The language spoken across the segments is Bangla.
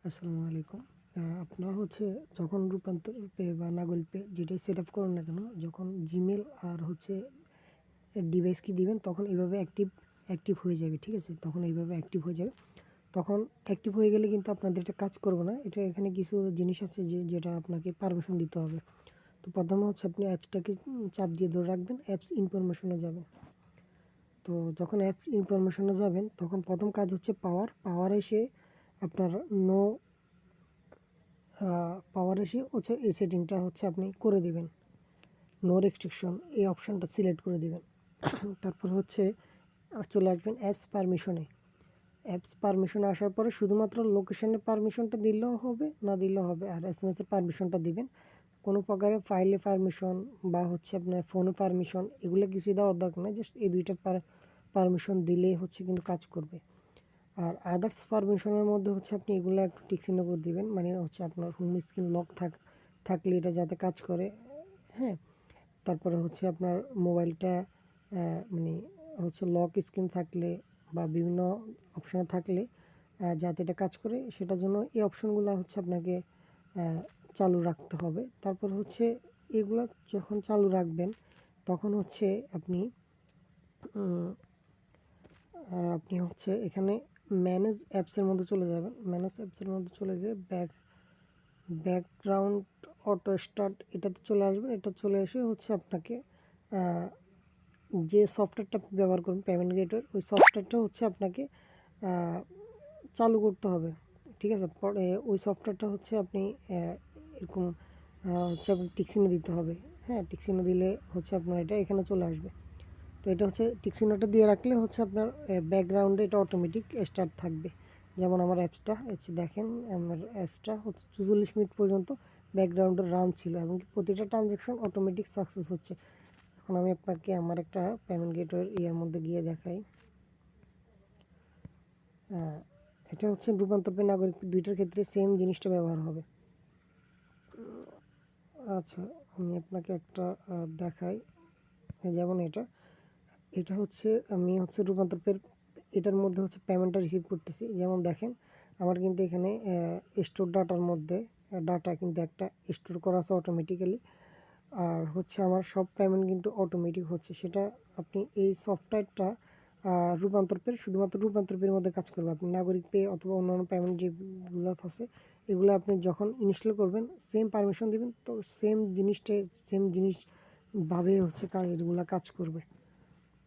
আসসালামু আলাইকুম। আপনারা যখন রূপান্তর পে বা নাগরিক পে যেটাই সেট আপ করেন না কেন, যখন জিমেল আর ডিভাইস কি দিবেন তখন এইভাবে অ্যাক্টিভ হয়ে যাবে, ঠিক আছে? তখন এইভাবে অ্যাক্টিভ হয়ে যাবে। তখন অ্যাক্টিভ হয়ে গেলে কিন্তু আপনাদের এটা কাজ করবে না। এখানে কিছু জিনিস আছে যেটা আপনাকে পারমিশন দিতে হবে। তো প্রথমে আপনি অ্যাপসটাকে চাপ দিয়ে ধরে রাখবেন, অ্যাপস ইনফরমেশনে যাবেন। তো যখন অ্যাপস ইনফরমেশনে যাবেন তখন প্রথম কাজ হচ্ছে পাওয়ার এসে আপনার নো পাওয়ার এসে এই সেটিংটা আপনি করে দিবেন, নো রেস্ট্রিকশন এই অপশানটা সিলেক্ট করে দিবেন। তারপর চলে আসবেন অ্যাপস পারমিশনে আসার পরে শুধুমাত্র লোকেশনের পারমিশনটা দিলেও হবে, না দিলেও হবে। আর এসএমএসের পারমিশনটা দিবেন। কোনো প্রকারের ফাইলে পারমিশন বা আপনার ফোনে পারমিশন এগুলো কিছুই দেওয়ার দরকার নেই। জাস্ট এই দুইটা পারমিশন দিলেই কিন্তু কাজ করবে। আর আদার্স পারমিশনের মধ্যে আপনি এগুলো একটু টিক চিহ্ন করে দিবেন, মানে আপনার হোম স্ক্রিন লক থাকলে এটা যাতে কাজ করে। হ্যাঁ, তারপরে আপনার মোবাইলটা মানে লক স্ক্রিন থাকলে বা বিভিন্ন অপশানে থাকলে যাতে এটা কাজ করে সেটার জন্য এই অপশনগুলো আপনাকে চালু রাখতে হবে। তারপর এগুলো যখন চালু রাখবেন তখন আপনি আপনি এখানে ম্যানেজ অ্যাপসের মধ্যে চলে যাবেন। ম্যানেজ অ্যাপসের মধ্যে চলে গিয়ে ব্যাকগ্রাউন্ড অটো স্টার্ট এটাতে চলে আসবেন। এটা চলে এসে আপনাকে যে সফটওয়্যারটা আপনি ব্যবহার করবেন পেমেন্ট গেটওয়ের, ওই সফটওয়্যারটা আপনাকে চালু করতে হবে, ঠিক আছে? পরে ওই সফটওয়্যারটা আপনি এরকম আপনি টিক চিহ্ন দিতে হবে। হ্যাঁ, টিক চিহ্ন দিলে আপনার এটা এখানে চলে আসবে। তো এটা টিক চিহ্নটা দিয়ে রাখলে আপনার ব্যাকগ্রাউন্ডে এটা অটোমেটিক স্টার্ট থাকবে। যেমন আমার অ্যাপসটা দেখেন, আমার অ্যাপসটা 44 মিনিট পর্যন্ত ব্যাকগ্রাউন্ডে রান ছিল এবং প্রতিটা ট্রানজ্যাকশন অটোমেটিক সাকসেস হচ্ছে। এখন আমি আপনাকে আমার একটা পেমেন্ট গেটওয়ের ইয়ের মধ্যে গিয়ে দেখাই। এটা রূপান্তর পে নাগরিক দুইটার ক্ষেত্রে সেম জিনিসটা ব্যবহার হবে। আচ্ছা, আমি আপনাকে একটা দেখাই। যেমন এটা এটা আমি রূপান্তর পের এটার মধ্যে পেমেন্টটা রিসিভ করতেছি। যেমন দেখেন, আমার কিন্তু এখানে স্টোর ডাটার মধ্যে ডাটা কিন্তু একটা স্টোর করা আছে অটোমেটিক্যালি। আর আমার সব পেমেন্ট কিন্তু অটোমেটিক হচ্ছে। সেটা আপনি এই সফটওয়্যারটা শুধুমাত্র রূপান্তর পের মধ্যে কাজ করবে। আপনি নাগরিক পে অথবা অন্যান্য পেমেন্ট যেগুলো আছে এগুলো আপনি যখন ইনস্টল করবেন সেম পারমিশন দেবেন, তো সেম জিনিসভাবে এগুলো কাজ করবে।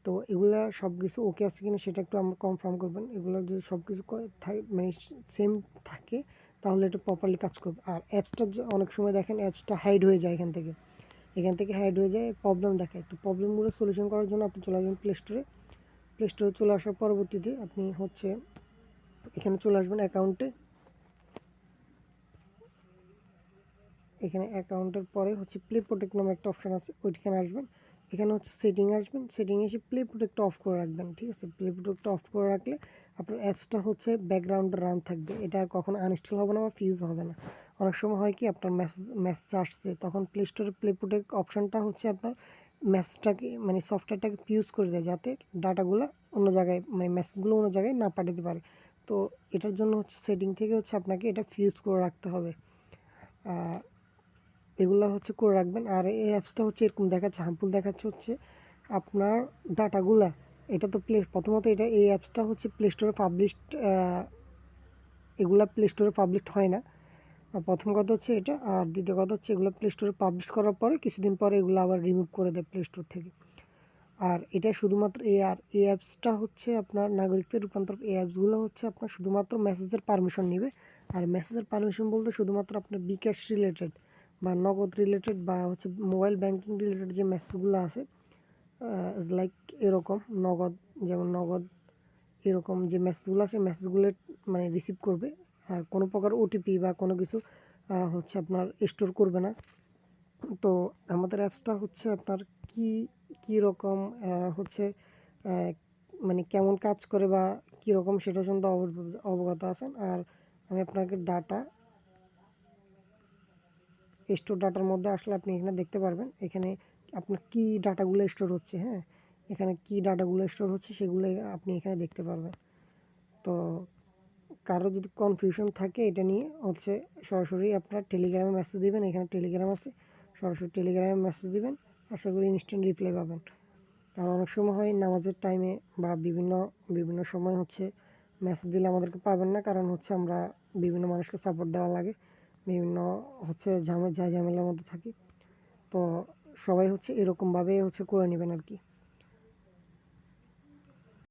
তো এগুলা সব কিছু ওকে আছে কিনা সেটা একটু আমরা কনফার্ম করবেন। এগুলো যদি সব কিছু মানে সেম থাকে তাহলে এটা প্রপারলি কাজ করবে। আর অ্যাপসটা অনেক সময় দেখেন অ্যাপসটা হাইড হয়ে যায় এখান থেকে হাইড হয়ে যায়, প্রবলেম দেখায়। তো প্রবলেমগুলো সলিউশন করার জন্য আপনি চলে আসবেন প্লে স্টোরে চলে আসার পরবর্তীতে আপনি এখানে চলে আসবেন এখানে অ্যাকাউন্টের পরে প্লে প্রোটেক্ট নামে একটা অপশান আছে, ওইখানে আসবেন। এখানে সেটিং আসবেন, সেটিং এসে প্লে প্রোটেক্টটা অফ করে রাখবেন, ঠিক আছে? প্লে প্রোটেক্টটা অফ করে রাখলে আপনার অ্যাপসটা ব্যাকগ্রাউন্ডে রান থাকবে। এটা কখনো আনইনস্টল হবে না বা ফিউজ হবে না। অনেক সময় হয় কি আপনার মেসেজ আসছে, তখন প্লে স্টোরে প্লে প্রোটেক্ট অপশানটা আপনার মেসেজটাকে মানে সফটওয়্যারটাকে ফিউজ করে দেয় যাতে ডাটাগুলো অন্য জায়গায় মানে মেসেজগুলো অন্য জায়গায় না পাঠাতে পারে। তো এটার জন্য সেটিং থেকে আপনাকে এটা ফিউজ করে রাখতে হবে। এগুলো করে রাখবেন। আর এই অ্যাপসটা এরকম দেখাচ্ছে, হার্মফুল দেখাচ্ছে আপনার ডাটাগুলা। এটা তো প্রথমত এই অ্যাপসটা প্লে স্টোরে পাবলিশড, এগুলা প্লে স্টোরে পাবলিশড হয় না। প্রথম কথা এটা। আর দ্বিতীয় কথা এগুলো প্লে স্টোরে পাবলিশ করার পরে কিছুদিন পরে এগুলো আবার রিমুভ করে দেয় প্লে স্টোর থেকে। আর এটা শুধুমাত্র এই অ্যাপসটা আপনার নাগরিকদের রূপান্তর। এই অ্যাপসগুলো আপনার শুধুমাত্র মেসেজের পারমিশন নেবে। আর মেসেজের পারমিশন বলতে শুধুমাত্র আপনার বিকাশ রিলেটেড বা নগদ রিলেটেড বা মোবাইল ব্যাংকিং রিলেটেড যে মেসেজগুলো আছে, লাইক এরকম নগদ, যেমন নগদ এরকম যে মেসেজগুলো আছে মেসেজগুলো মানে রিসিভ করবে। আর কোনো প্রকার ওটিপি বা কোনো কিছু আপনার স্টোর করবে না। তো আমাদের অ্যাপসটা আপনার কী রকম মানে কেমন কাজ করে বা কীরকম সেটা সম্বন্ধে অবগত আছেন। আর আমি আপনাকে স্টোর ডাটার মধ্যে আসলে আপনি এখানে দেখতে পারবেন এখানে আপনার কী ডাটাগুলো স্টোর হচ্ছে। হ্যাঁ, এখানে কী ডাটাগুলো স্টোর হচ্ছে সেগুলো আপনি এখানে দেখতে পারবেন। তো কারো যদি কনফিউশন থাকে এটা নিয়ে হচ্ছে সরাসরি আপনারা টেলিগ্রামে মেসেজ দিবেন, এখানে টেলিগ্রাম আছে, সরাসরি টেলিগ্রামে মেসেজ দিবেন, আশা করি ইনস্ট্যান্ট রিপ্লাই পাবেন। আর অনেক সময় হয় নামাজের টাইমে বা বিভিন্ন বিভিন্ন সময় হচ্ছে মেসেজ দিলে আমাদেরকে পাবেন না, কারণ হচ্ছে আমরা বিভিন্ন মানুষকে সাপোর্ট দেওয়া লাগে, বিভিন্ন হচ্ছে ঝামেলার মধ্যে থাকি। তো সবাই হচ্ছে এরকমভাবে হচ্ছে করে নেবেন আর কি।